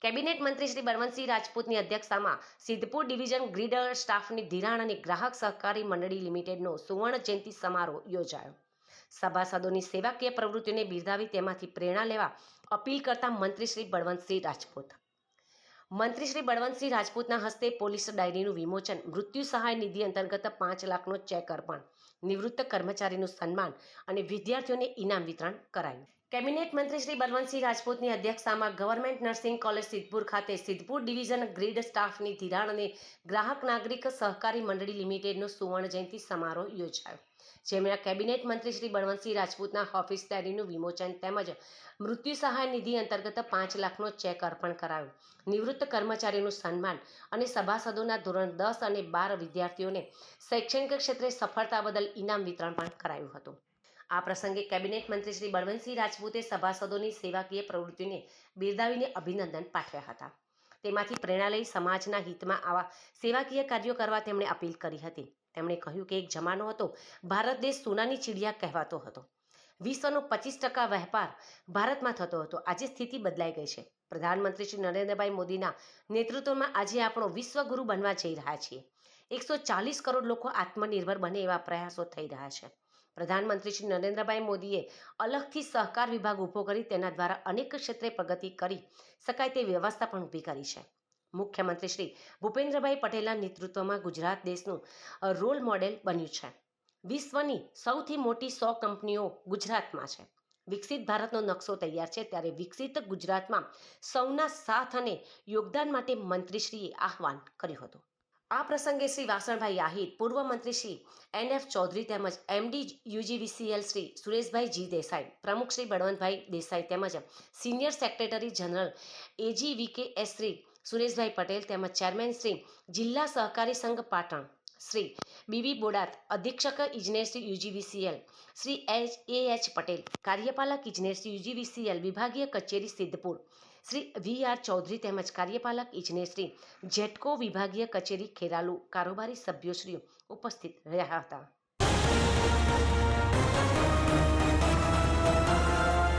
Cabinet મંત્રી શ્રી બળવંતસિંહ રાજપૂતની અધ્યક્ષતામાં Siddhpur division grid સ્ટાફની ધિરાણ અને ગ્રાહક સહકારી મંડળી લિમિટેડનો સુવર્ણ જયંતિ સમારોહ યોજાયો. સભાસદોની સેવાકીય પ્રવૃત્તિઓને બિરદાવી તેમાંથી પ્રેરણા લેવા અપીલ કરતા મંત્રી શ્રી બળવંતસિંહ રાજપૂત. મંત્રી શ્રી બળવંતસિંહ રાજપૂતના હસ્તે પોલીસ ડાયરીનું વિમોચન, મૃત્યુ સહાય નિધિ અંતર્ગત 5 લાખનો ચેક અર્પણ, નિવૃત્ત કર્મચારીનું સન્માન અને વિદ્યાર્થીઓને ઇનામ વિતરણ કરાયું. કેબિનેટ મંત્રી શ્રી બળવંતસિંહ રાજપૂતની અધ્યક્ષતામાં ગવર્મેન્ટ નર્સિંગ કોલેજ સિદ્ધપુર ખાતે સિદ્ધપુર ડિવિઝન ગ્રીડ સ્ટાફની ધિરાણ અને ગ્રાહક નાગરિક સહકારી મંડળી લિમિટેડનો સુવર્ણ જયંતિ સમારોહ યોજાયો. જેમાં કેબિનેટ મંત્રી શ્રી બળવંતસિંહ રાજપૂતના ઓફિસ ડાયરીનું વિમોચન તેમજ મૃત્યુ સહાય નિધિ અંતર્ગત 5 લાખનો ચેક અર્પણ કરાયો, નિવૃત્ત કર્મચારીનું સન્માન અને સભાસદોના ધોરણ 10 અને 12 વિદ્યાર્થીઓને શૈક્ષણિક ક્ષેત્રે સફળતા બદલ ઇનામ વિતરણ પણ કરાયું હતું. આ પ્રસંગે કેબિનેટ મંત્રી શ્રી બળવંતસિંહ રાજપૂતે સભાસદોની સેવાકીય પ્રવૃત્તિને બિરદાવીને અભિનંદન પાઠવ્યા હતા. તેમાંથી પ્રેરણા લઈ સમાજના હિતમાં આવા સેવાકીય કાર્યો કરવા તેમણે અપીલ કરી હતી. તેમણે કહ્યું કે એક જમાનો હતો, ભારત દેશ સોનાની ચીડિયા કહેવાતો હતો. વિશ્વનો 25% વેપાર ભારતમાં થતો હતો. આજે સ્થિતિ બદલાઈ ગઈ છે. પ્રધાનમંત્રી શ્રી નરેન્દ્રભાઈ મોદીના નેતૃત્વમાં આજે આપણો વિશ્વગુરુ બનવા જઈ રહ્યા છીએ. 140 કરોડ લોકો આત્મનિર્ભર બને એવા પ્રયાસો થઈ રહ્યા છે. પ્રધાનમંત્રી શ્રી નરેન્દ્રભાઈ મોદીએ અલગથી સહકાર વિભાગ ઊભો કરી તેના દ્વારા અનેક ક્ષેત્રે પ્રગતિ કરી શકાય તે વ્યવસ્થા પણ ઊભી કરી છે. મુખ્યમંત્રી શ્રી ભૂપેન્દ્રભાઈ પટેલના નેતૃત્વમાં ગુજરાત દેશનું રોલ મોડેલ બન્યું છે. વિશ્વની સૌથી મોટી 100 કંપનીઓ ગુજરાતમાં છે. વિકસિત ભારતનો નકશો તૈયાર છે, ત્યારે વિકસિત ગુજરાતમાં સૌના સાથ અને યોગદાન માટે મંત્રીશ્રીએ આહવાન કર્યું હતું. આ પ્રસંગે શ્રી વાસણભાઈ આહિર, પૂર્વ મંત્રી શ્રી NF ચૌધરી તેમજ MD UGVCL શ્રી સુરેશભાઈ જી દેસાઈ, પ્રમુખ શ્રી બળવંતભાઈ દેસાઈ તેમજ senior secretary general AGVKS Shri Sureshbhai Patel તેમજ ચેરમેન શ્રી જિલ્લા સહકારી સંઘ પાટણ શ્રી BB બોડાત, અધિક્ષક ઇજનેર શ્રી UGVCL શ્રી AH પટેલ, કાર્યપાલક ઇજનેર શ્રી UGVCL વિભાગીય કચેરી સિદ્ધપુર શ્રી VR ચૌધરી તેમજ કાર્યપાલક ઇજનેર શ્રી જેટકો વિભાગીય કચેરી ખેરાલુ કારોબારી સભ્યોશ્રીઓ ઉપસ્થિત રહ્યા હતા.